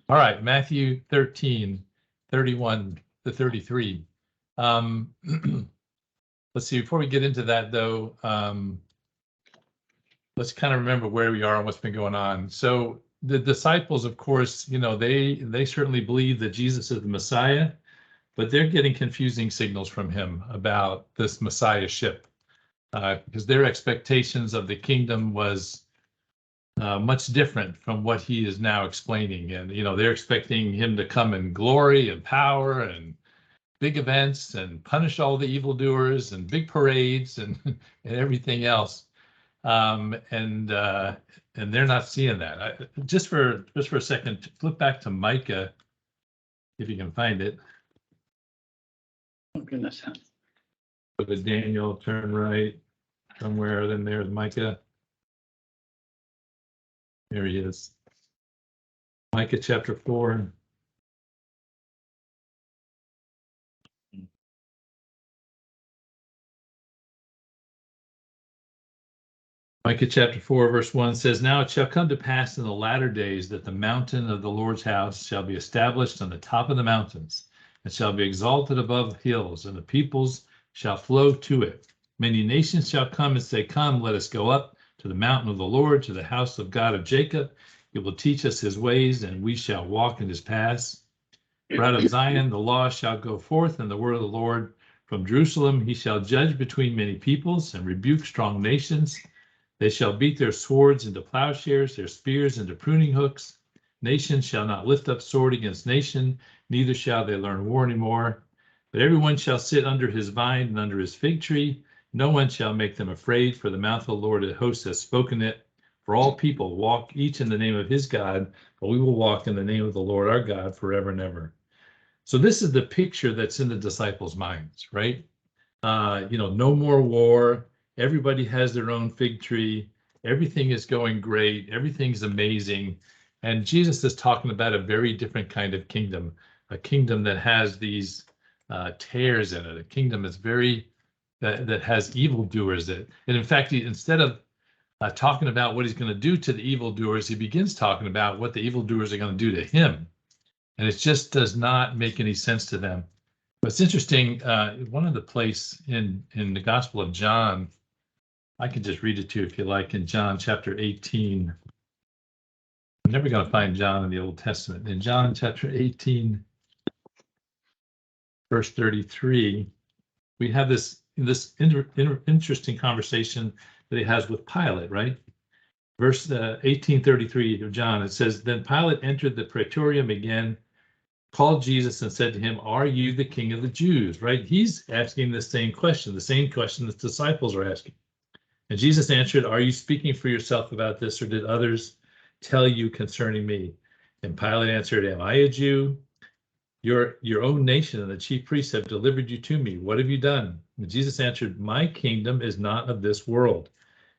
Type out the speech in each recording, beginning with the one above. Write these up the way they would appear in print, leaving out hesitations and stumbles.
All right, Matthew 13, 31 to 33. Let's see, before we get into that, though, let's kind of remember where we are and what's been going on. So the disciples, of course, they certainly believe that Jesus is the Messiah, but they're getting confusing signals from him about this messiahship, because their expectations of the kingdom was much different from what he is now explaining. And, they're expecting him to come in glory and power and big events and punish all the evildoers and big parades and, and everything else. And they're not seeing that. Just for a second, flip back to Micah, if you can find it. Oh, goodness. Go to Daniel, turn right somewhere, then there's Micah. There he is. Micah chapter 4. Micah chapter 4, verse 1 says, "Now it shall come to pass in the latter days that the mountain of the Lord's house shall be established on the top of the mountains, and shall be exalted above hills, and the peoples shall flow to it. Many nations shall come and say, Come, let us go up to the mountain of the Lord, to the house of God of Jacob. He will teach us his ways, and we shall walk in his paths. For out of Zion the law shall go forth, and the word of the Lord from Jerusalem. He shall judge between many peoples, and rebuke strong nations. They shall beat their swords into plowshares, their spears into pruning hooks. Nation shall not lift up sword against nation, neither shall they learn war anymore. But everyone shall sit under his vine and under his fig tree. No one shall make them afraid, for the mouth of the Lord of hosts has spoken it. For all people walk each in the name of his God, but we will walk in the name of the Lord our God forever and ever." So this is the picture that's in the disciples' minds, right? No more war. Everybody has their own fig tree. Everything is going great. Everything's amazing. And Jesus is talking about a very different kind of kingdom, a kingdom that has these tares in it, a kingdom that's that has evildoers. And in fact, instead of talking about what he's going to do to the evildoers, he begins talking about what the evildoers are going to do to him. And it just does not make any sense to them. But it's interesting, one of the place in the Gospel of John, I can just read it to you if you like, in John chapter 18. I'm never going to find John in the Old Testament. In John chapter 18, verse 33, we have this interesting conversation that he has with Pilate, right? Verse 18:33 of John, it says, "Then Pilate entered the praetorium again, called Jesus and said to him, 'Are you the king of the Jews?'" Right? He's asking the same question the disciples are asking. And Jesus answered, "Are you speaking for yourself about this, or did others tell you concerning me?" And Pilate answered, "Am I a Jew? Your own nation and the chief priests have delivered you to me. What have you done?" And Jesus answered, "My kingdom is not of this world.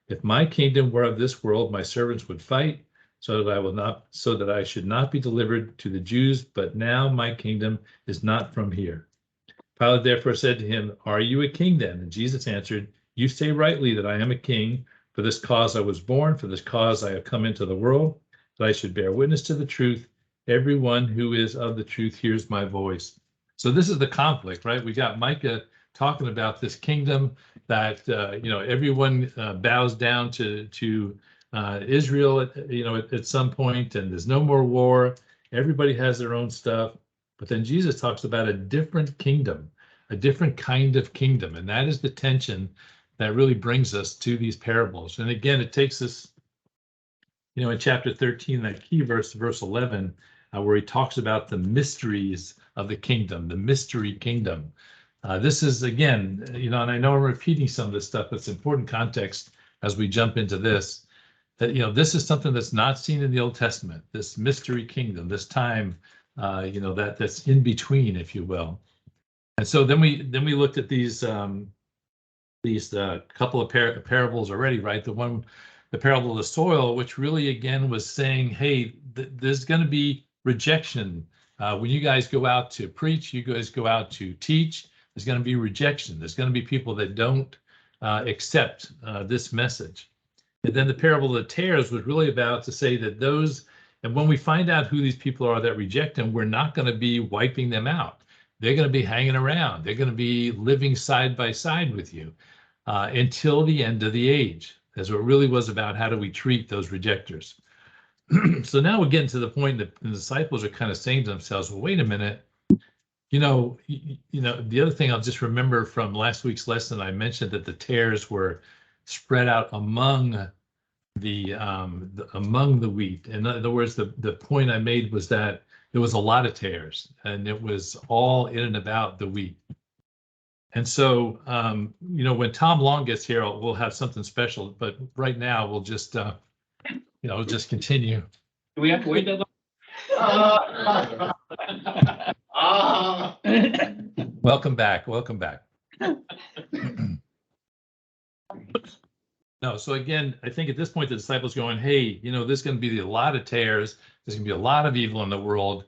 If my kingdom were of this world, my servants would fight, so that I should not be delivered to the Jews. But now my kingdom is not from here." Pilate therefore said to him, "Are you a king then?" And Jesus answered, "You say rightly that I am a king. For this cause I was born, for this cause I have come into the world, that I should bear witness to the truth. Everyone who is of the truth hears my voice." So this is the conflict, right? We got Micah talking about this kingdom that everyone bows down to Israel at some point, and there's no more war. Everybody has their own stuff. But then Jesus talks about a different kingdom, a different kind of kingdom, and that is the tension that really brings us to these parables. And again, it takes us, in chapter 13, that key verse 11, where he talks about the mysteries of the kingdom, the mystery kingdom. This is, again, and I know I'm repeating some of this stuff, but it's important context as we jump into this, that, this is something that's not seen in the Old Testament, this mystery kingdom, this time, that's in between, if you will. And so then we looked at these couple of parables already, right? The parable of the soil, which really, again, was saying, hey, there's going to be rejection. When you guys go out to preach, you guys go out to teach, there's going to be rejection. There's going to be people that don't accept this message. And then the parable of the tares was really about to say that those And when we find out who these people are that reject him, we're not going to be wiping them out. They're going to be hanging around. They're going to be living side by side with you until the end of the age. That's what it really was about. How do we treat those rejectors? So now we're getting to the point that the disciples are kind of saying to themselves, well, wait a minute. The other thing I'll just remember from last week's lesson, I mentioned that the tares were spread out among the wheat. In other words, the point I made was that there was a lot of tares, and it was all in and about the wheat. And so, when Tom Long gets here, we'll have something special. But right now, we'll just, just continue. Do we have to wait that long? Welcome back. Welcome back. No, so again, I think at this point, the disciples going, hey, there's going to be a lot of tares. There's going to be a lot of evil in the world.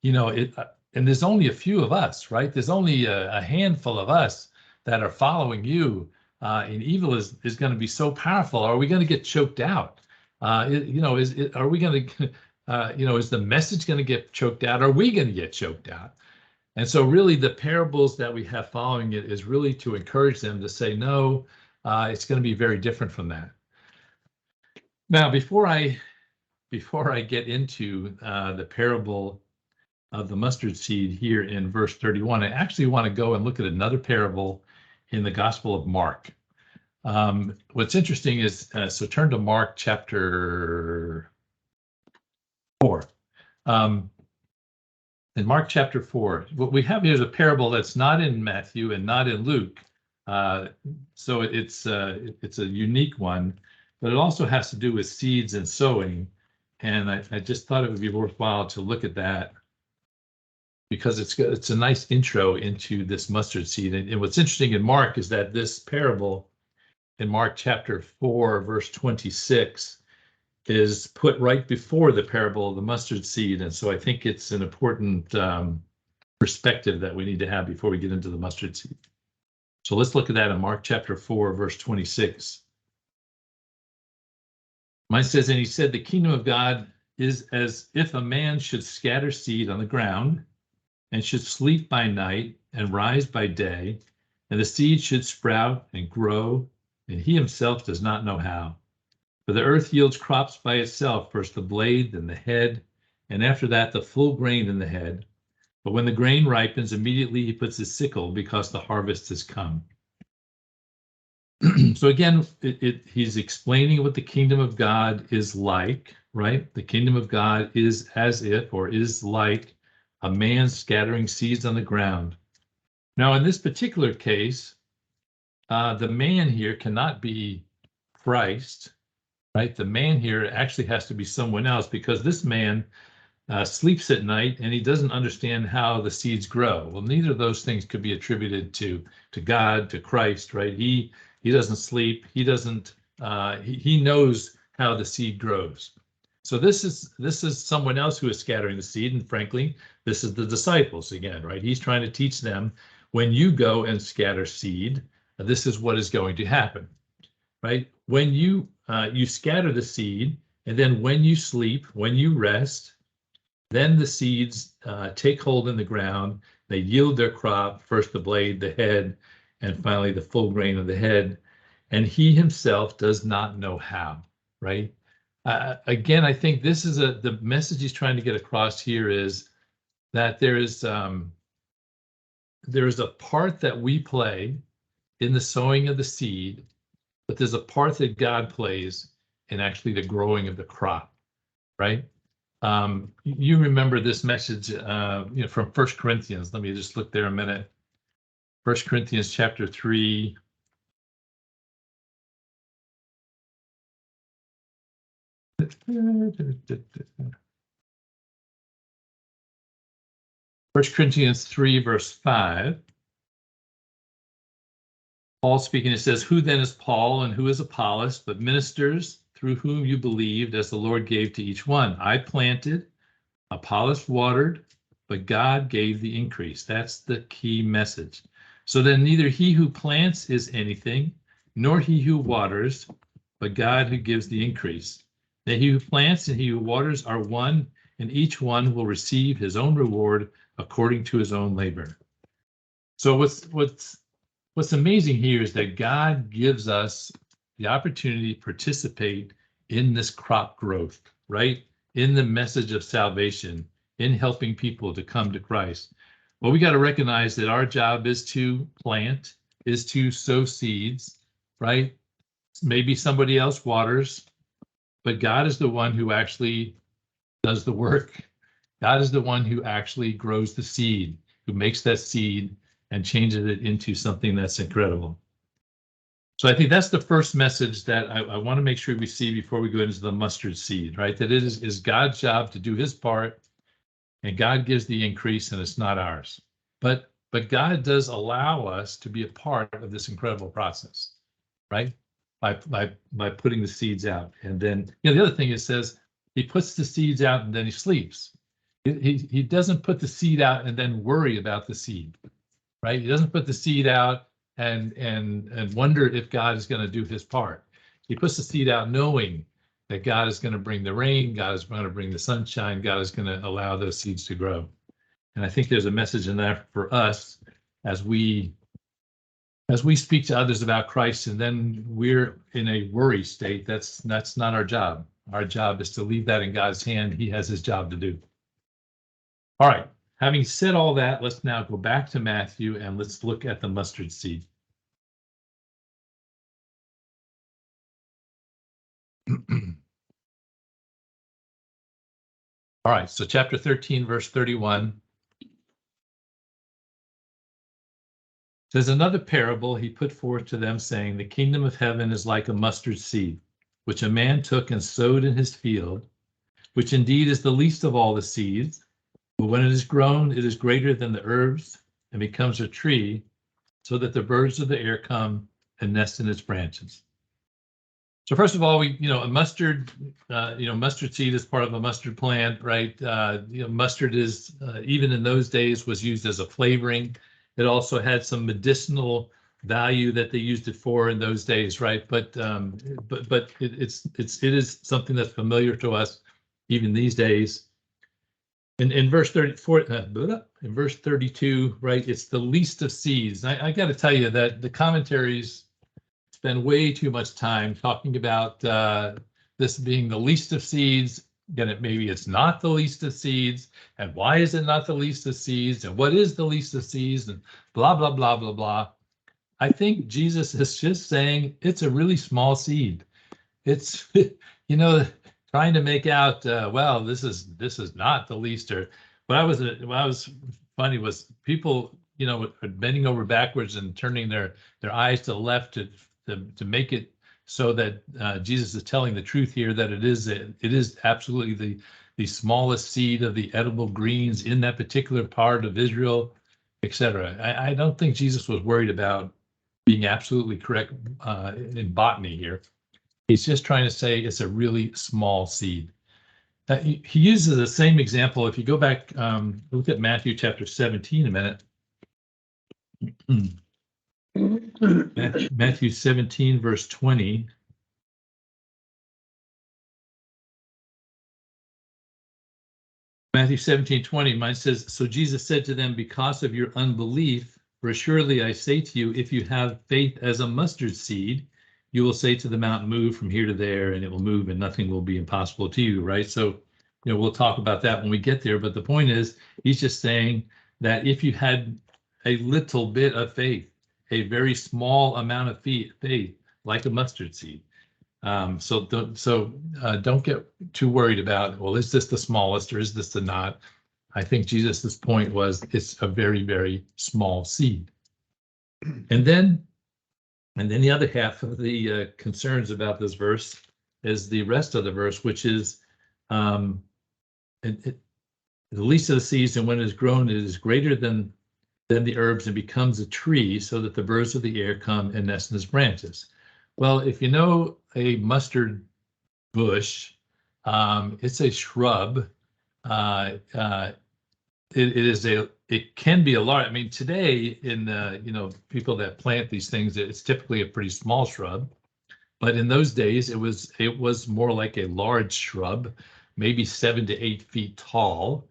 And there's only a few of us, right? There's only a handful of us that are following you. And evil is going to be so powerful. Are we going to get choked out? Are we going to, is the message going to get choked out? Are we going to get choked out? And so really the parables that we have following it is really to encourage them to say, no, it's going to be very different from that. Now, before I get into the parable of the mustard seed here in verse 31, I actually want to go and look at another parable in the Gospel of Mark. What's interesting is, so turn to Mark chapter 4. In Mark chapter 4, what we have here is a parable that's not in Matthew and not in Luke. So it's a unique one, but it also has to do with seeds and sowing. And I just thought it would be worthwhile to look at that because it's a nice intro into this mustard seed. And what's interesting in Mark is that this parable in Mark chapter 4, verse 26, is put right before the parable of the mustard seed. And so I think it's an important perspective that we need to have before we get into the mustard seed. So let's look at that in Mark chapter 4, verse 26. Mine says, and he said, the kingdom of God is as if a man should scatter seed on the ground and should sleep by night and rise by day, and the seed should sprout and grow, and he himself does not know how. For the earth yields crops by itself, first the blade, then the head, and after that the full grain in the head. But when the grain ripens, immediately he puts his sickle because the harvest has come. So again, he's explaining what the kingdom of God is like, right? The kingdom of God is as if, or is like, a man scattering seeds on the ground. Now, in this particular case, the man here cannot be Christ, right? The man here actually has to be someone else, because this man sleeps at night and he doesn't understand how the seeds grow. Well, neither of those things could be attributed to God, to Christ, right? He doesn't sleep. He doesn't. He knows how the seed grows. So this is someone else who is scattering the seed, and frankly, this is the disciples again, right? He's trying to teach them, when you go and scatter seed, this is what is going to happen, right? When you scatter the seed, and then when you sleep, when you rest, then the seeds take hold in the ground. They yield their crop, first the blade, the head, and finally the full grain of the head. And he himself does not know how, right? Again, I think this is the message he's trying to get across here is that there is a part that we play in the sowing of the seed, but there's a part that God plays in actually the growing of the crop, right? You remember this message, from 1 Corinthians. Let me just look there a minute. 1 Corinthians chapter 3. First Corinthians 3, verse 5. Paul speaking, it says, who then is Paul and who is Apollos, but ministers through whom you believed, as the Lord gave to each one. I planted, Apollos watered, but God gave the increase. That's the key message. So then neither he who plants is anything, nor he who waters, but God who gives the increase. that he who plants and he who waters are one, and each one will receive his own reward according to his own labor. So what's amazing here is that God gives us the opportunity to participate in this crop growth, right? In the message of salvation, in helping people to come to Christ. Well, we got to recognize that our job is to plant, is to sow seeds, right? Maybe somebody else waters, but God is the one who actually does the work. God is the one who actually grows the seed, who makes that seed and changes it into something that's incredible. So I think that's the first message that I want to make sure we see before we go into the mustard seed, right? That it is God's job to do his part, and God gives the increase, and it's not ours. But God does allow us to be a part of this incredible process, right? By putting the seeds out. And then, the other thing it says, he puts the seeds out and then he sleeps. He doesn't put the seed out and then worry about the seed, right? He doesn't put the seed out and wonder if God is going to do his part. He puts the seed out knowing that God is going to bring the rain, God is going to bring the sunshine, God is going to allow those seeds to grow. And I think there's a message in there for us as we speak to others about Christ, and then we're in a worry state. That's not our job. Our job is to leave that in God's hand. He has his job to do. All right. Having said all that, let's now go back to Matthew and let's look at the mustard seed. All right, so chapter 13, verse 31 says, another parable he put forth to them, saying, the kingdom of heaven is like a mustard seed, which a man took and sowed in his field, which indeed is the least of all the seeds. But when it is grown, it is greater than the herbs and becomes a tree, so that the birds of the air come and nest in its branches. So first of all, a mustard, mustard seed is part of a mustard plant, right? Mustard is, even in those days, was used as a flavoring. It also had some medicinal value that they used it for in those days, right? But it is something that's familiar to us even these days. In verse 34, in verse 32, right? It's the least of seeds. I got to tell you that the commentaries spend way too much time talking about this being the least of seeds. Then maybe it's not the least of seeds, and why is it not the least of seeds, and what is the least of seeds, and blah blah blah blah blah. I think Jesus is just saying it's a really small seed. It's trying to make out well, this is not the least. Or what was funny was people bending over backwards and turning their eyes to the left to make it so that Jesus is telling the truth here, that it is absolutely the smallest seed of the edible greens in that particular part of Israel, etc. I don't think Jesus was worried about being absolutely correct in botany here. He's just trying to say it's a really small seed. He uses the same example. If you go back, look at Matthew chapter 17 a minute. Matthew 17, verse 20. Matthew 17:20, mine says, so Jesus said to them, because of your unbelief, for assuredly I say to you, if you have faith as a mustard seed, you will say to the mountain, move from here to there, and it will move, and nothing will be impossible to you, right? So, we'll talk about that when we get there. But the point is, he's just saying that if you had a little bit of faith, a very small amount of faith, like a mustard seed, so don't get too worried about, well, is this the smallest or is this the not? I think Jesus's point was it's a very, very small seed. And then the other half of the concerns about this verse is the rest of the verse, which is the least of the seeds, and when it is grown, it is greater than the herbs and becomes a tree, so that the birds of the air come and nest in its branches. Well, if you know a mustard bush, it's a shrub. It can be a large. I mean, today in people that plant these things, it's typically a pretty small shrub. But in those days, it was more like a large shrub, maybe 7 to 8 feet tall.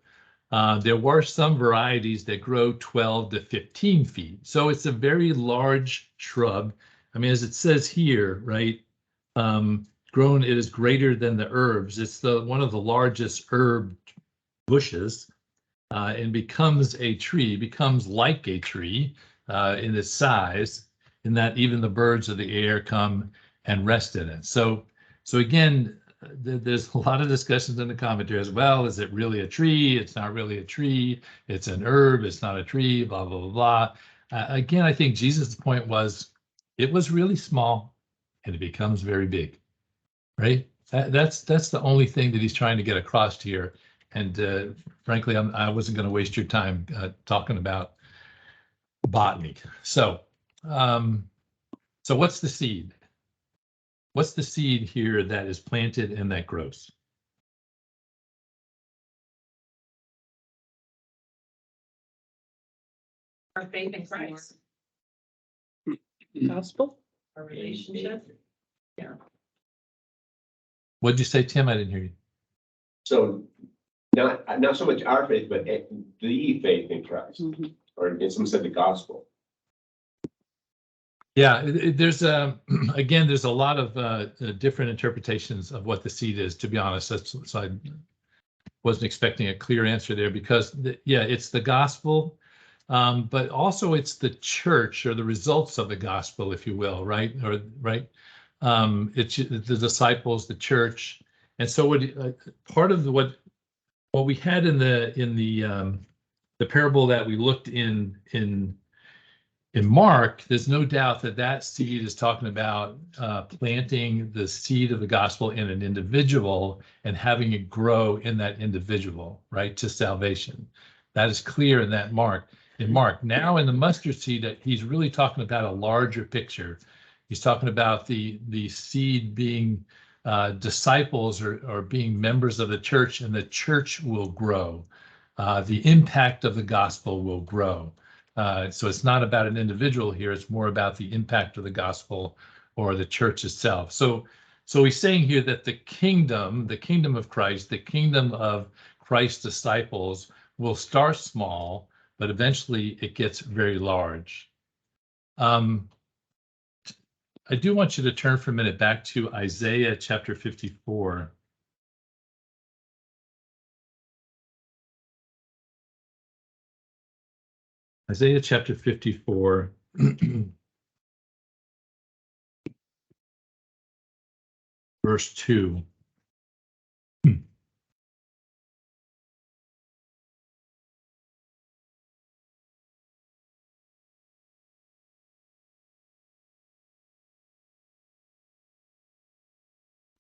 There were some varieties that grow 12 to 15 feet. So it's a very large shrub. I mean, as it says here, right? Grown, it is greater than the herbs. It's one of the largest herb bushes, and becomes a tree, becomes like a tree in its size, in that even the birds of the air come and rest in it. So again, there's a lot of discussions in the commentary as well. Is it really a tree? It's not really a tree. It's an herb. It's not a tree. Blah blah blah blah. Again, I think Jesus' point was, it was really small, and it becomes very big. Right? That's the only thing that he's trying to get across here. And frankly, I wasn't going to waste your time talking about botany. So what's the seed? What's the seed here that is planted and that grows? Our faith in Christ, Gospel? our relationship. Yeah. What'd you say, Tim? I didn't hear you. So not so much our faith, but the faith in Christ, Mhm. or someone said the gospel. Yeah, there's again, there's a lot of different interpretations of what the seed is, to be honest. So I wasn't expecting a clear answer there, because yeah, it's the gospel, but also it's the church, or the results of the gospel, if you will, right? Or right, it's the disciples, the church. And so part of what we had in the parable that we looked in Mark, there's no doubt that seed is talking about planting the seed of the gospel in an individual and having it grow in that individual, right, to salvation. That is clear in Mark. Now in the mustard seed, he's really talking about a larger picture. He's talking about the seed being disciples, or being members of the church, and the church will grow. The impact of the gospel will grow. So it's not about an individual here, it's more about the impact of the gospel or the church itself. So he's saying here that the kingdom of Christ, the kingdom of Christ's disciples will start small, but eventually it gets very large. I do want you to turn for a minute back to Isaiah chapter 54. Isaiah chapter 54. Verse 2.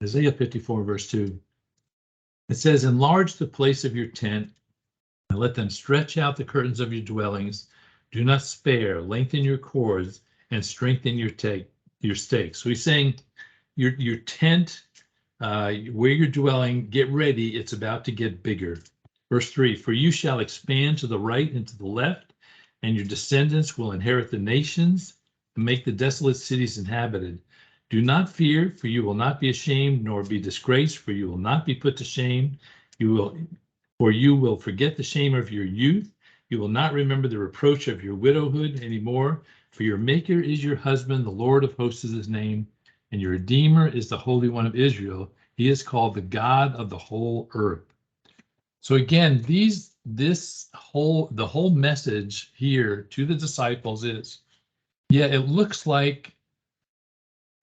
Isaiah 54, verse 2. It says, enlarge the place of your tent, and let them stretch out the curtains of your dwellings. Do not spare, lengthen your cords, and strengthen your stakes. So he's saying your tent, where you're dwelling, get ready. It's about to get bigger. Verse 3, for you shall expand to the right and to the left, and your descendants will inherit the nations and make the desolate cities inhabited. Do not fear, for you will not be ashamed, nor be disgraced, for you will not be put to shame. For you will forget the shame of your youth. You will not remember the reproach of your widowhood anymore. For your Maker is your husband, the Lord of hosts is his name, and your Redeemer is the Holy One of Israel. He is called the God of the whole earth. So again, the whole message here to the disciples is, yeah, it looks like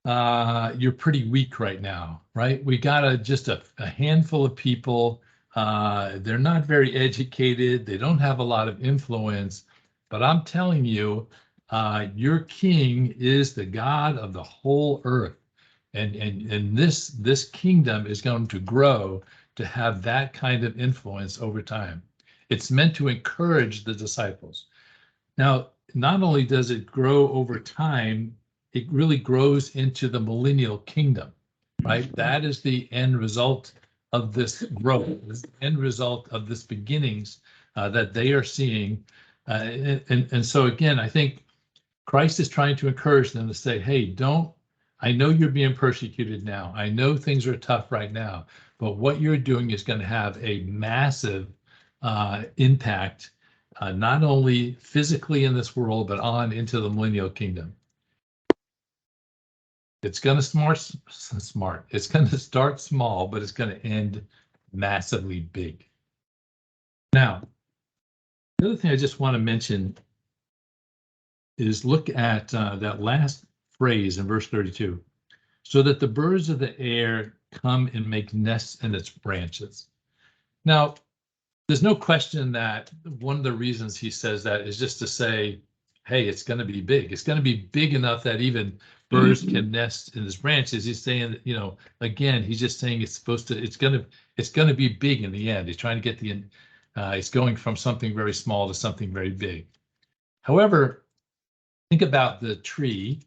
you're pretty weak right now, right? We got just a handful of people. They're not very educated. They don't have a lot of influence, but I'm telling you, your king is the God of the whole earth. And this kingdom is going to grow to have that kind of influence over time. It's meant to encourage the disciples. Now, not only does it grow over time, it really grows into the millennial kingdom, right? That is the end result of this growth, this end result of this beginnings that they are seeing. And so again, I think Christ is trying to encourage them to say, hey, don't I know you're being persecuted now. I know things are tough right now, but what you're doing is going to have a massive impact, not only physically in this world, but on into the millennial kingdom. It's going to smart. It's going to start small, but it's going to end massively big. Now, the other thing I just want to mention is look at that last phrase in verse 32. So that the birds of the air come and make nests in its branches. Now, there's no question that one of the reasons he says that is just to say, hey, it's going to be big. It's going to be big enough that even birds can nest in its branches. He's saying that, you know, again, he's just saying it's going to be big in the end. He's trying to get it's going from something very small to something very big. However, think about the tree.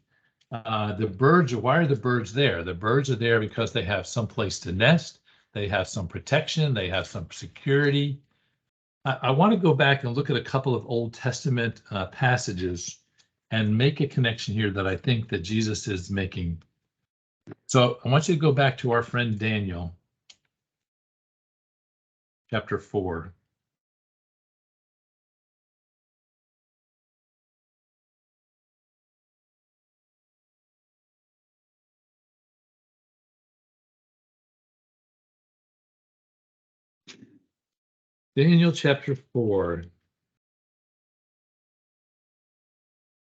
The birds, why are the birds there? The birds are there because they have some place to nest. They have some protection. They have some security. I want to go back and look at a couple of Old Testament passages and make a connection here that I think that Jesus is making. So I want you to go back to our friend Daniel, chapter 4. Daniel chapter 4.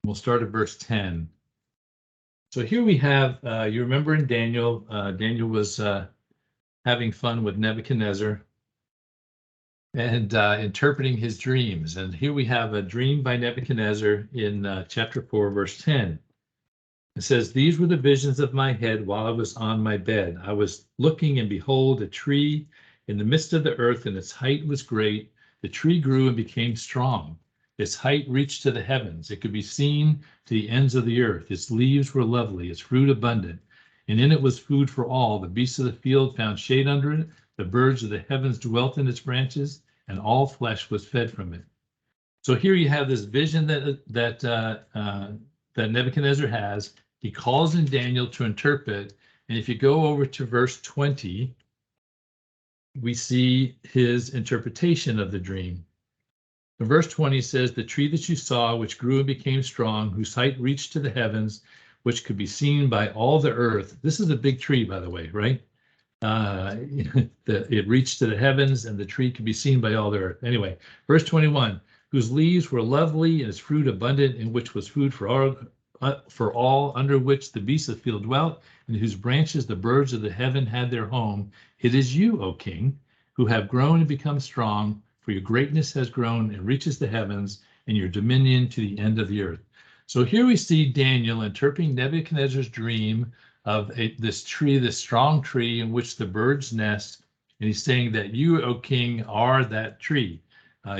We'll start at verse 10. So here we have, you remember in Daniel, Daniel was having fun with Nebuchadnezzar and interpreting his dreams. And here we have a dream by Nebuchadnezzar in chapter 4, verse 10. It says, "These were the visions of my head while I was on my bed. I was looking, and behold, a tree in the midst of the earth, and its height was great. The tree grew and became strong. Its height reached to the heavens. It could be seen to the ends of the earth. Its leaves were lovely, its fruit abundant, and in it was food for all. The beasts of the field found shade under it. The birds of the heavens dwelt in its branches, and all flesh was fed from it." So here you have this vision that Nebuchadnezzar has. He calls in Daniel to interpret, and if you go over to verse 20, we see his interpretation of the dream. In verse 20 says, "The tree that you saw, which grew and became strong, whose height reached to the heavens, which could be seen by all the earth." This is a big tree, by the way, right? It reached to the heavens, and the tree could be seen by all the earth. Anyway, verse 21, "Whose leaves were lovely, and its fruit abundant, in which was food for all, under which the beasts of the field dwelt, and whose branches the birds of the heaven had their home. It is you, O king, who have grown and become strong, for your greatness has grown and reaches the heavens, and your dominion to the end of the earth." So here we see Daniel interpreting Nebuchadnezzar's dream of this tree, this strong tree in which the birds nest, and he's saying that you, O king, are that tree.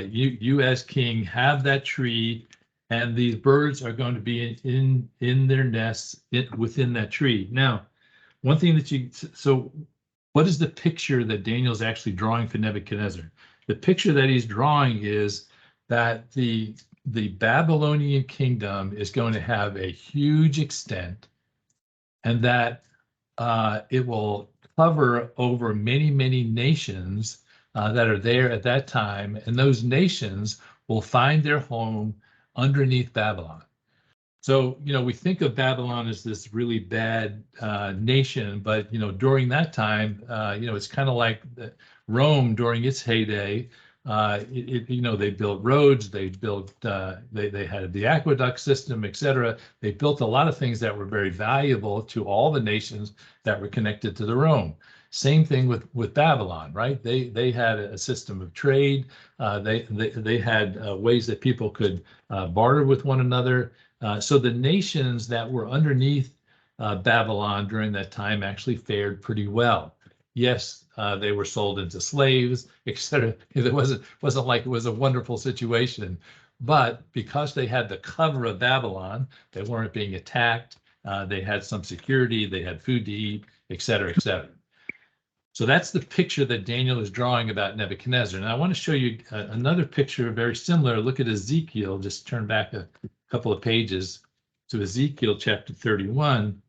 You as king have that tree, and these birds are going to be in their nests within that tree. Now, one thing so what is the picture that Daniel's actually drawing for Nebuchadnezzar? The picture that he's drawing is that the Babylonian kingdom is going to have a huge extent, and that it will cover over many, many nations that are there at that time, and those nations will find their home underneath Babylon. So, we think of Babylon as this really bad nation, but, during that time, it's kind of like Rome during its heyday. They built roads, they had the aqueduct system, etc. They built a lot of things that were very valuable to all the nations that were connected to the Rome. Same thing with Babylon, right? They had a system of trade. They had ways that people could barter with one another. So the nations that were underneath Babylon during that time actually fared pretty well. Yes, they were sold into slaves, etc. It wasn't like it was a wonderful situation, but because they had the cover of Babylon, they weren't being attacked. They had some security. They had food to eat, etc., etc. So that's the picture that Daniel is drawing about Nebuchadnezzar. And I want to show you another picture very similar. Look at Ezekiel. Just turn back a couple of pages to Ezekiel chapter 31.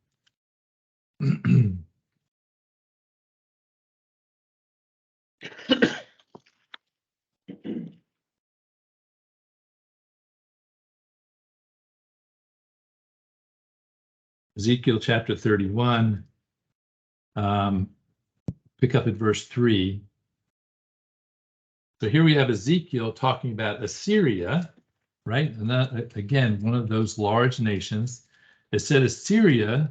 Ezekiel chapter 31, pick up at verse 3. So here we have Ezekiel talking about Assyria, right? And that, again, one of those large nations. It said Assyria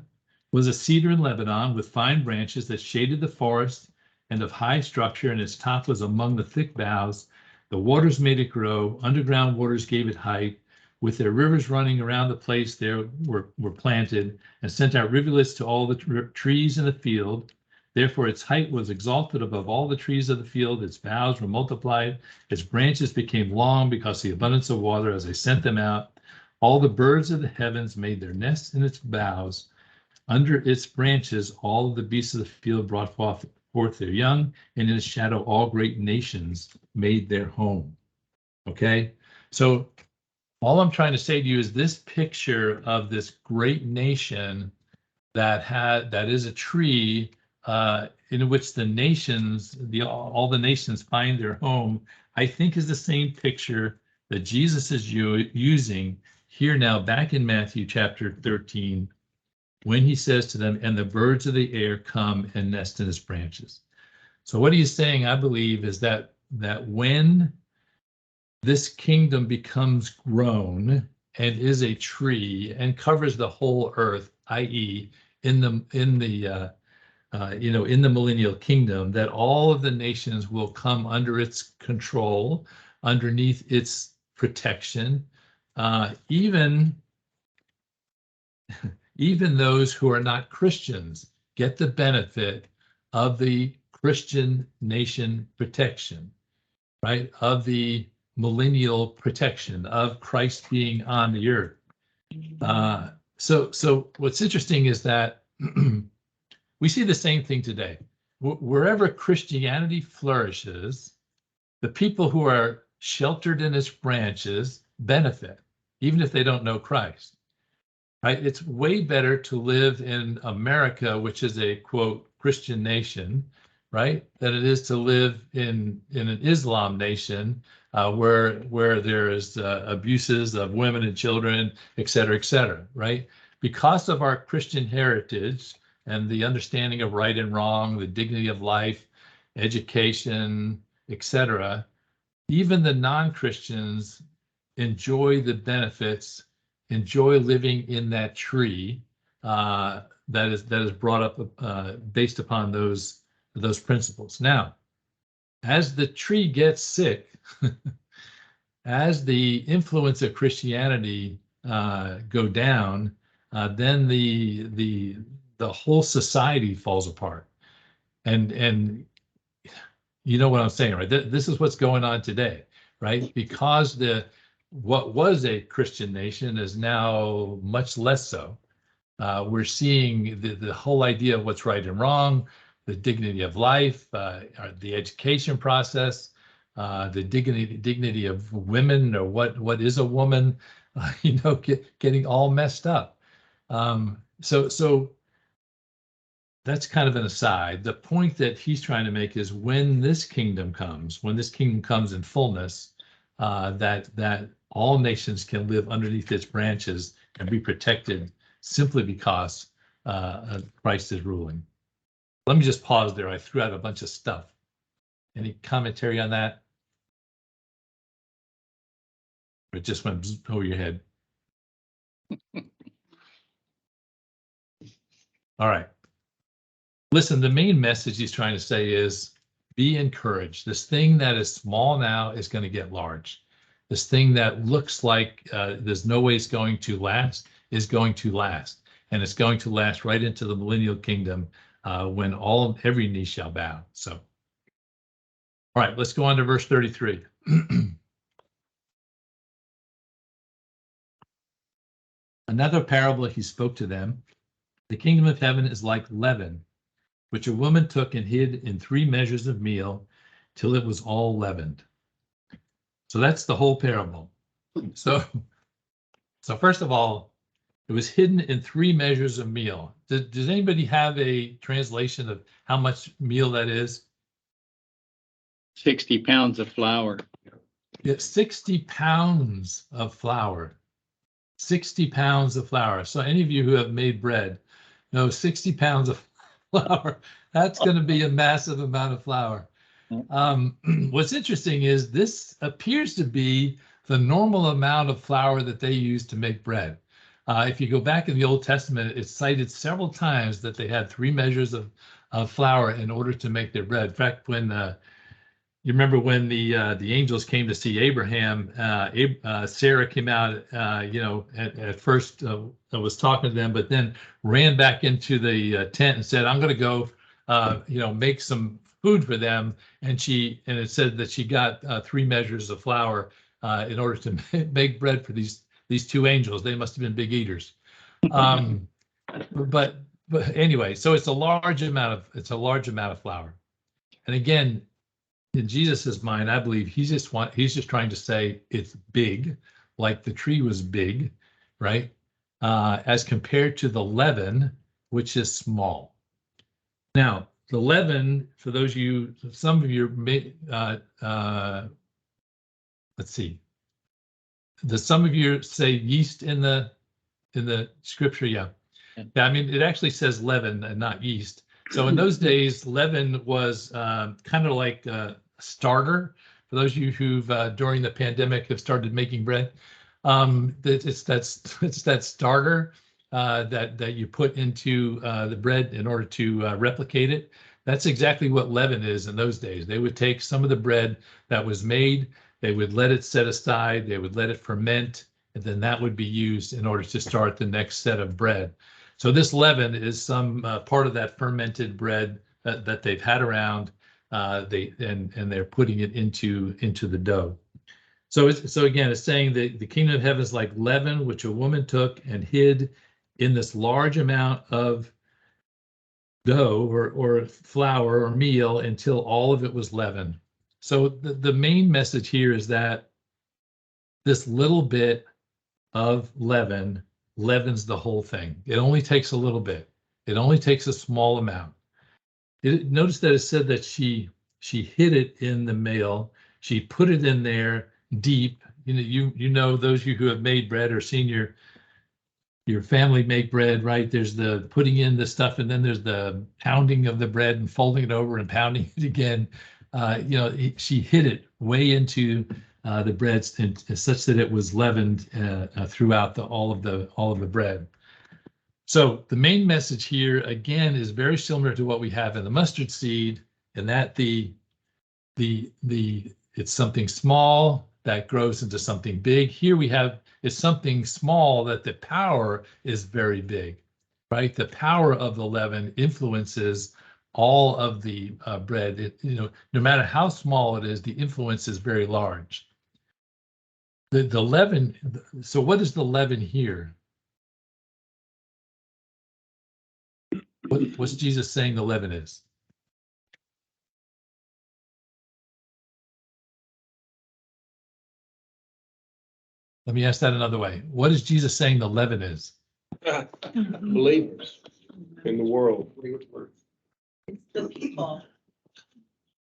was a cedar in Lebanon with fine branches that shaded the forest and of high structure, and its top was among the thick boughs. The waters made it grow. Underground waters gave it height. With their rivers running around the place, there were planted and sent out rivulets to all the trees in the field. Therefore, its height was exalted above all the trees of the field. Its boughs were multiplied. Its branches became long because of the abundance of water as they sent them out. All the birds of the heavens made their nests in its boughs. Under its branches, all of the beasts of the field brought forth their young, and in its shadow, all great nations made their home. Okay, so all I'm trying to say to you is this picture of this great nation that is a tree in which the nations, all the nations find their home, I think is the same picture that Jesus is using here now back in Matthew chapter 13, when he says to them, and the birds of the air come and nest in its branches. So what he's saying, I believe, is that when this kingdom becomes grown and is a tree and covers the whole earth, i.e., in the millennial kingdom, that all of the nations will come under its control, underneath its protection, even those who are not Christians get the benefit of the Christian nation protection, right? Of the millennial protection of Christ being on the earth. So what's interesting is that we see the same thing today. Wherever Christianity flourishes, the people who are sheltered in its branches benefit, even if they don't know Christ. Right? It's way better to live in America, which is a quote Christian nation, right, than it is to live in an Islam nation where there is abuses of women and children, et cetera, right? Because of our Christian heritage and the understanding of right and wrong, the dignity of life, education, et cetera, even the non-Christians enjoy the benefits, enjoy living in that tree that is brought up based upon those principles. Now, as the tree gets sick, as the influence of Christianity go down, then the whole society falls apart. And you know what I'm saying, right? This is what's going on today, right? Because what was a Christian nation is now much less so. We're seeing the whole idea of what's right and wrong, the dignity of life, the education process, the dignity of women, or what is a woman, getting all messed up. So that's kind of an aside. The point that he's trying to make is when this kingdom comes in fullness, that all nations can live underneath its branches and be protected simply because Christ is ruling. Let me just pause there. I threw out a bunch of stuff. Any commentary on that? Or it just went over your head? All right. Listen, the main message he's trying to say is be encouraged. This thing that is small now is going to get large. This thing that looks like there's no way it's going to last is going to last. And it's going to last right into the millennial kingdom when every knee shall bow. So, all right, let's go on to verse 33. Another parable he spoke to them. The kingdom of heaven is like leaven, which a woman took and hid in 3 measures of meal till it was all leavened. So that's the whole parable. So first of all, It was hidden in 3 measures of meal. Does anybody have a translation of how much meal that is? 60 pounds of flour. It's 60 pounds of flour. 60 pounds of flour. So any of you who have made bread know 60 pounds of flour, that's going to be a massive amount of flour. What's interesting is this appears to be the normal amount of flour that they use to make bread. If you go back in the Old Testament, it's cited several times that they had 3 measures of flour in order to make their bread. In fact, when you remember when the angels came to see Abraham, Sarah came out, at first was talking to them, but then ran back into the tent and said, "I'm going to go, make some food for them." And it said that she got 3 measures of flour in order to make bread for these 2 angels. They must have been big eaters. But anyway, so it's a large amount of flour. And again, in Jesus's mind, I believe he's just trying to say it's big, like the tree was big, right? As compared to the leaven, which is small. Now, the leaven, for those of you, some of you let's see. Does some of you say yeast in the scripture? Yeah. I mean, it actually says leaven and not yeast. So in those days, leaven was kind of like a starter. For those of you who've during the pandemic have started making bread, it's that starter that you put into the bread in order to replicate it. That's exactly what leaven is in those days. They would take some of the bread that was made, they would let it set aside, they would let it ferment, and then that would be used in order to start the next set of bread. So this leaven is some part of that fermented bread that they've had around. They're putting it into the dough. So again, it's saying that the kingdom of heaven is like leaven, which a woman took and hid in this large amount of dough or flour or meal until all of it was leavened. So the main message here is that this little bit of leaven leavens the whole thing. It only takes a little bit. It only takes a small amount. Notice that it said that she hid it in the meal. She put it in there deep. You know those of you who have made bread or seen your family make bread, right? There's the putting in the stuff, and then there's the pounding of the bread and folding it over and pounding it again. She hid it way into the bread such that it was leavened throughout all of the bread. So the main message here again is very similar to what we have in the mustard seed, and that it's something small that grows into something big. Here we have it's something small that the power is very big, right? The power of the leaven influences all of the bread. No matter how small it is, the influence is very large. The leaven. So what is the leaven here? What's Jesus saying the leaven is? Let me ask that another way. What is Jesus saying the leaven is? Believers in the world. It's the people.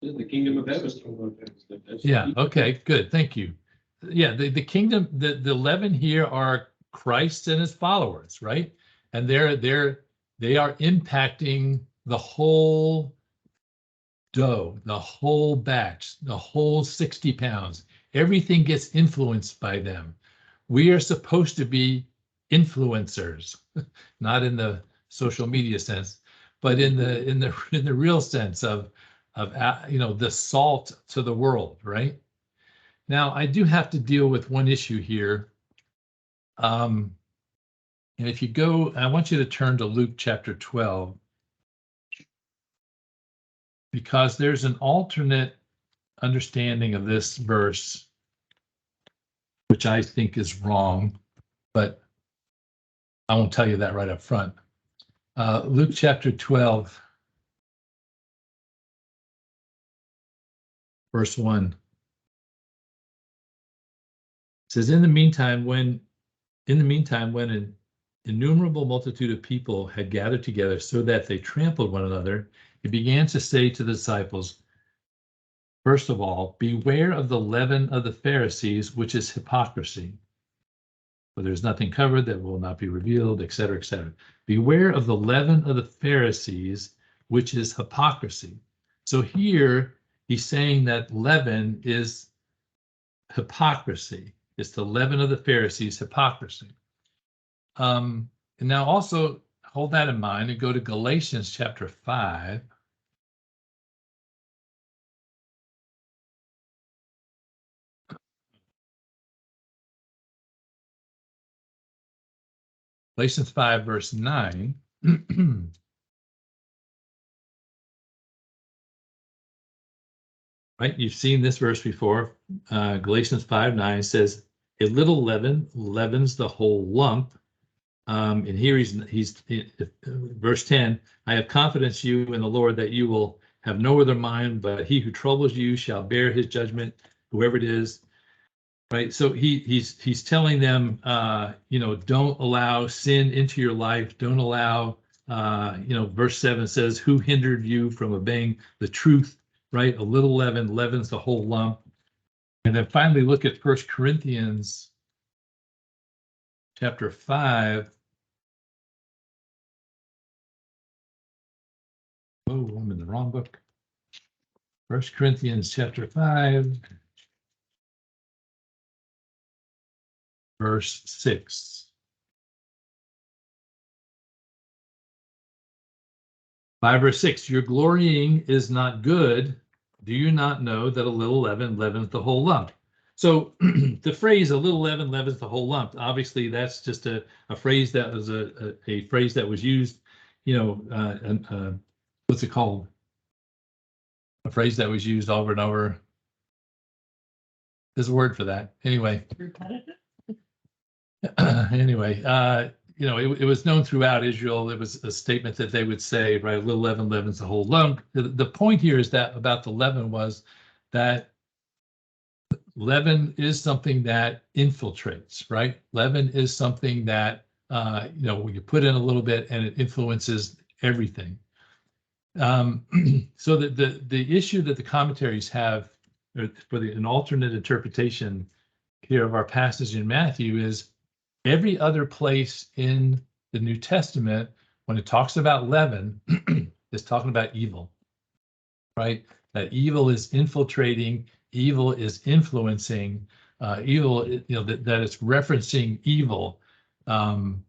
The kingdom of heaven. Yeah, okay, good, thank you. Yeah, the kingdom, the leaven here are Christ and his followers, right? And they are impacting the whole dough, the whole batch, the whole 60 pounds. Everything gets influenced by them. We are supposed to be influencers, not in the social media sense, but in the real sense of the salt to the world, right? Now, I do have to deal with one issue here. And if you go, I want you to turn to Luke chapter 12, because there's an alternate understanding of this verse, which I think is wrong, but I won't tell you that right up front. Luke chapter 12, verse 1. It says, in the meantime, when innumerable multitude of people had gathered together so that they trampled one another, he began to say to the disciples, first of all, beware of the leaven of the Pharisees, which is hypocrisy. For there's nothing covered that will not be revealed, etc., etc. Beware of the leaven of the Pharisees, which is hypocrisy. So here he's saying that leaven is hypocrisy. It's the leaven of the Pharisees, hypocrisy. And now also hold that in mind and go to Galatians chapter 5. Galatians 5, verse 9. Right, you've seen this verse before. Galatians 5:9 says, "A little leaven leavens the whole lump." And here he's verse 10. "I have confidence you in the Lord that you will have no other mind, but he who troubles you shall bear his judgment, whoever it is." Right, so he's telling them, don't allow sin into your life. Don't allow, verse 7 says, "Who hindered you from obeying the truth?" Right, a little leaven leavens the whole lump. And then finally look at 1 Corinthians chapter 5. Oh, I'm in the wrong book. 1 Corinthians chapter 5, verse 6. 5 verse 6, "Your glorying is not good. Do you not know that a little leaven leavens the whole lump?" So the phrase "a little leaven leavens the whole lump," obviously that's just a phrase that was a phrase that was used, what's it called? A phrase that was used over and over. There's a word for that. Anyway. Repetitive? Anyway, it was known throughout Israel. It was a statement that they would say, right? A little leaven leavens the whole lump. The point here is that about the leaven was that leaven is something that infiltrates, right? Leaven is something that, when you put in a little bit and it influences everything. So the issue that the commentaries have for an alternate interpretation here of our passage in Matthew is every other place in the New Testament, when it talks about leaven, is talking about evil, right? That evil is infiltrating, evil is influencing, evil, that it's referencing evil when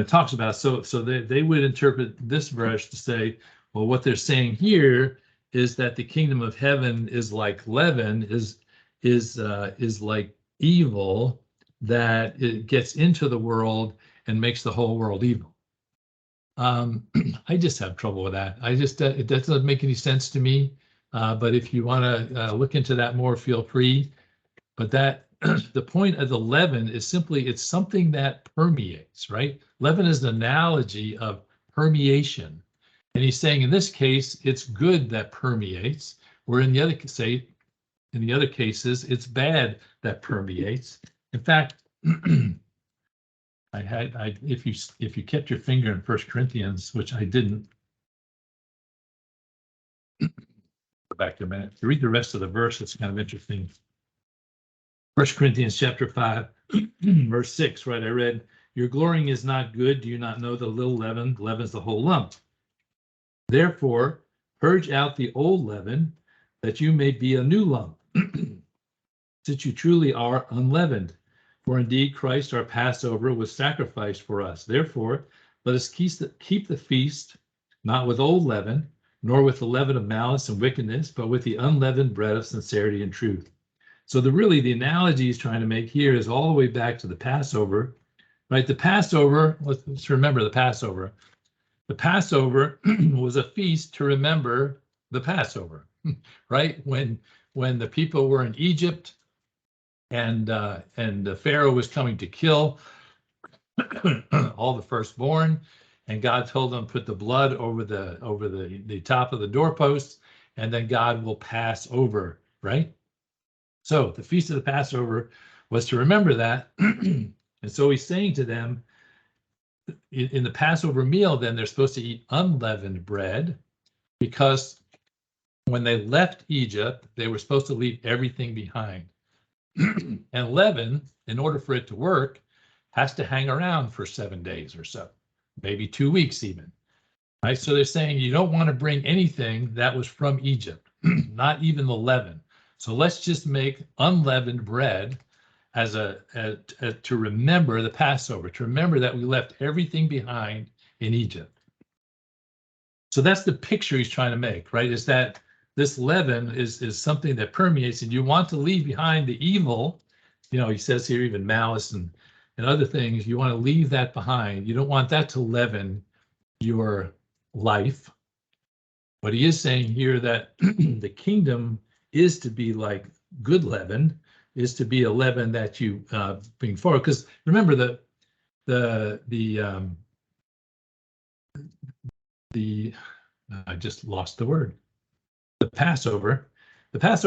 it talks about. So they would interpret this verse to say, well, what they're saying here is that the kingdom of heaven is like leaven, is like evil, that it gets into the world and makes the whole world evil. I just have trouble with that. It doesn't make any sense to me. But if you want to look into that more, feel free. But that the point of the leaven is simply it's something that permeates, right? Leaven is an analogy of permeation. And he's saying in this case, it's good that permeates, where in the other cases, it's bad that permeates. In fact, if you kept your finger in 1 Corinthians, which I didn't, go back to a minute to read the rest of the verse. It's kind of interesting. 1 Corinthians chapter 5, verse 6, right? I read, "Your glorying is not good. Do you not know that a little leaven leavens the whole lump? Therefore, purge out the old leaven, that you may be a new lump, since you truly are unleavened. For indeed Christ our Passover was sacrificed for us. Therefore, let us keep the feast, not with old leaven, nor with the leaven of malice and wickedness, but with the unleavened bread of sincerity and truth." So the analogy he's trying to make here is all the way back to the Passover, right? The Passover, let's remember the Passover. The Passover was a feast to remember the Passover, right? When the people were in Egypt and the Pharaoh was coming to kill all the firstborn, and God told them put the blood over the top of the doorposts, and then God will pass over, right? So the feast of the Passover was to remember that. And so he's saying to them, in the Passover meal, then they're supposed to eat unleavened bread because when they left Egypt, they were supposed to leave everything behind. And leaven, in order for it to work, has to hang around for 7 days or so, maybe 2 weeks even. Right? So they're saying you don't want to bring anything that was from Egypt, not even the leaven. So let's just make unleavened bread as to remember the Passover, to remember that we left everything behind in Egypt. So that's the picture he's trying to make, right? Is that this leaven is something that permeates, and you want to leave behind the evil. You know, he says here even malice and other things. You want to leave that behind. You don't want that to leaven your life. But he is saying here that the kingdom is to be like good leaven, is to be a leaven that you bring forward. Because remember I just lost the word. The Passover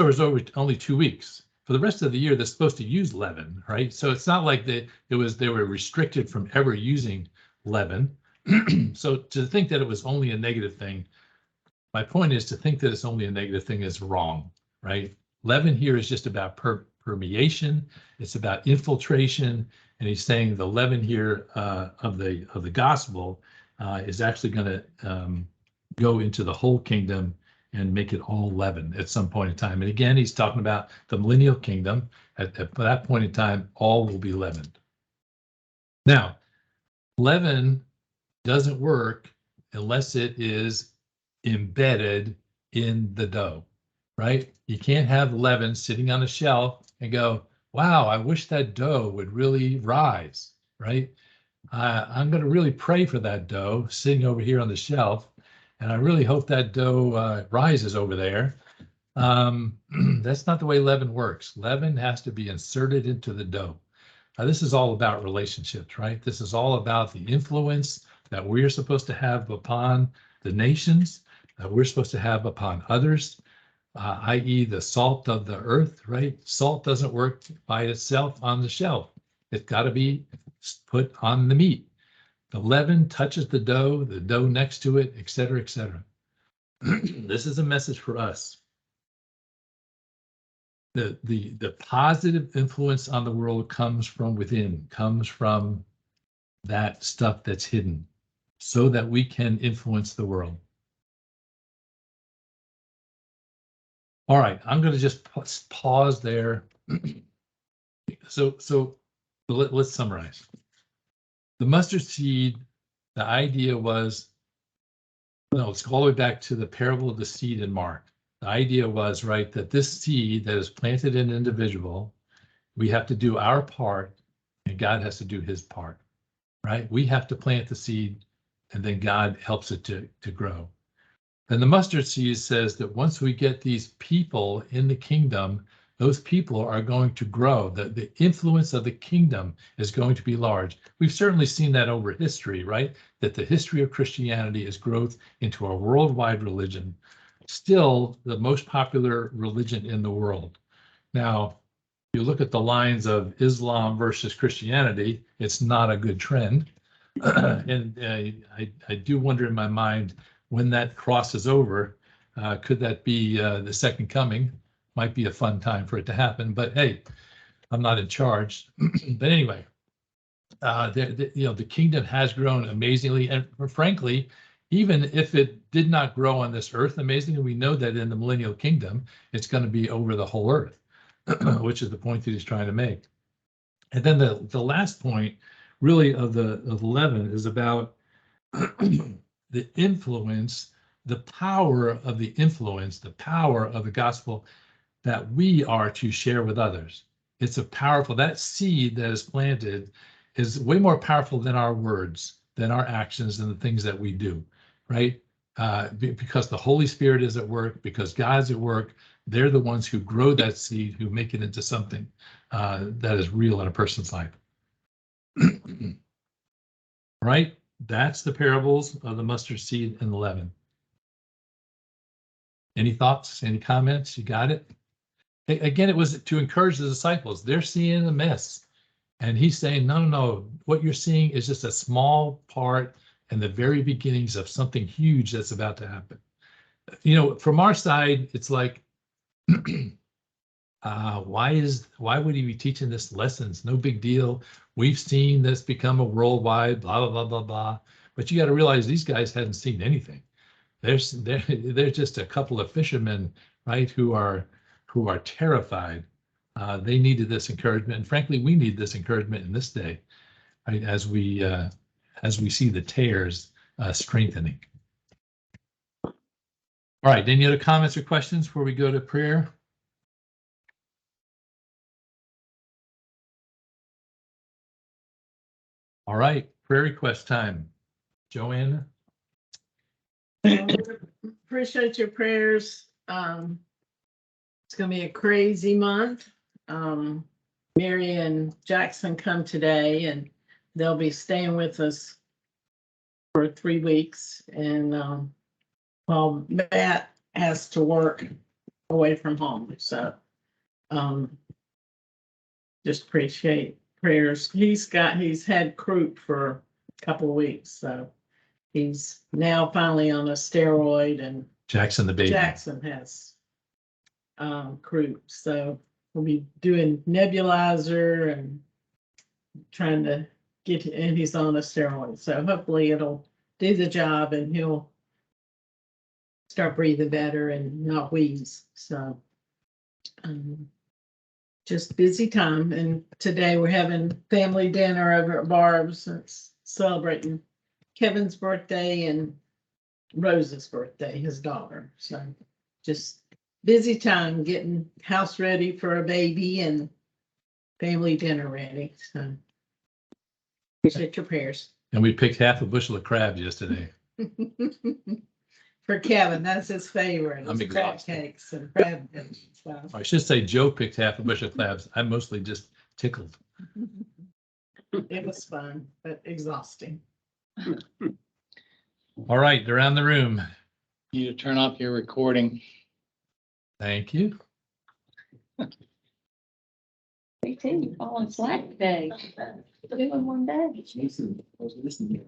is over only 2 weeks. For the rest of the year, they're supposed to use leaven, right? So it's not like they were restricted from ever using leaven. So to think that it was only a negative thing, my point is to think that it's only a negative thing is wrong, right? Leaven here is just about permeation. It's about infiltration, and he's saying the leaven here of the gospel is actually going to go into the whole kingdom and make it all leaven at some point in time. And again, he's talking about the millennial kingdom. At that point in time, all will be leavened. Now, leaven doesn't work unless it is embedded in the dough, right? You can't have leaven sitting on a shelf and go, wow, I wish that dough would really rise, right? I'm going to really pray for that dough sitting over here on the shelf, and I really hope that dough rises over there. That's not the way leaven works. Leaven has to be inserted into the dough. This is all about relationships, right? This is all about the influence that we're supposed to have upon the nations, that we're supposed to have upon others, i.e. the salt of the earth, right? Salt doesn't work by itself on the shelf. It's got to be put on the meat. The leaven touches the dough next to it, et cetera, et cetera. This is a message for us. The positive influence on the world comes from within, comes from that stuff that's hidden, so that we can influence the world. All right, I'm going to just pause there. So let's summarize. The mustard seed, the idea was, no, let's go all the way back to the parable of the seed in Mark. The idea was, right, that this seed that is planted in an individual, we have to do our part and God has to do his part, right? We have to plant the seed and then God helps it to grow. And the mustard seed says that once we get these people in the kingdom, those people are going to grow. The influence of the kingdom is going to be large. We've certainly seen that over history, right? That the history of Christianity is growth into a worldwide religion, still the most popular religion in the world. Now, you look at the lines of Islam versus Christianity, it's not a good trend. And I do wonder in my mind, when that crosses over, could that be the second coming? Might be a fun time for it to happen, but hey, I'm not in charge. But anyway, the kingdom has grown amazingly, and frankly, even if it did not grow on this earth amazingly, we know that in the millennial kingdom, it's going to be over the whole earth, which is the point that he's trying to make. And then the last point, really, of the leaven is about the influence, the power of the influence, the power of the gospel that we are to share with others. It's a powerful, that seed that is planted is way more powerful than our words, than our actions, than the things that we do, right? Because the Holy Spirit is at work, because God's at work, they're the ones who grow that seed, who make it into something that is real in a person's life. Right? That's the parables of the mustard seed and the leaven. Any thoughts? Any comments? You got it? Again, it was to encourage the disciples. They're seeing a mess. And he's saying, no, no, no, what you're seeing is just a small part and the very beginnings of something huge that's about to happen. You know, from our side, it's like, why would he be teaching this lessons? No big deal. We've seen this become a worldwide, blah, blah, blah, blah, blah. But you got to realize these guys hadn't seen anything. They're just a couple of fishermen, right, who are terrified. They needed this encouragement, and frankly, we need this encouragement in this day, right? As we see the tears strengthening. All right. Any other comments or questions before we go to prayer? All right. Prayer request time. Joanna. Appreciate your prayers. It's gonna be a crazy month. Mary and Jackson come today and they'll be staying with us for 3 weeks. And while Matt has to work away from home, so just appreciate prayers. He's had croup for a couple of weeks, so he's now finally on a steroid, and Jackson the baby. Jackson has croup, so we'll be doing nebulizer and trying to get, and he's on a steroid, so hopefully it'll do the job and he'll start breathing better and not wheeze. So just busy time, and today we're having family dinner over at Barb's. It's celebrating Kevin's birthday and Rose's birthday, his daughter. So just busy time getting house ready for a baby and family dinner ready. So appreciate your prayers. And we picked half a bushel of crabs yesterday. For Kevin, that's his favorite. I'm is crab exhausted. cakes and crab dishes. So. I should say Joe picked half a bushel of crabs. I'm mostly just tickled. It was fun, but exhausting. All right, around the room. You to turn off your recording. Thank you. Me too, you falling slack today. Two in one day. Jason, I was listening.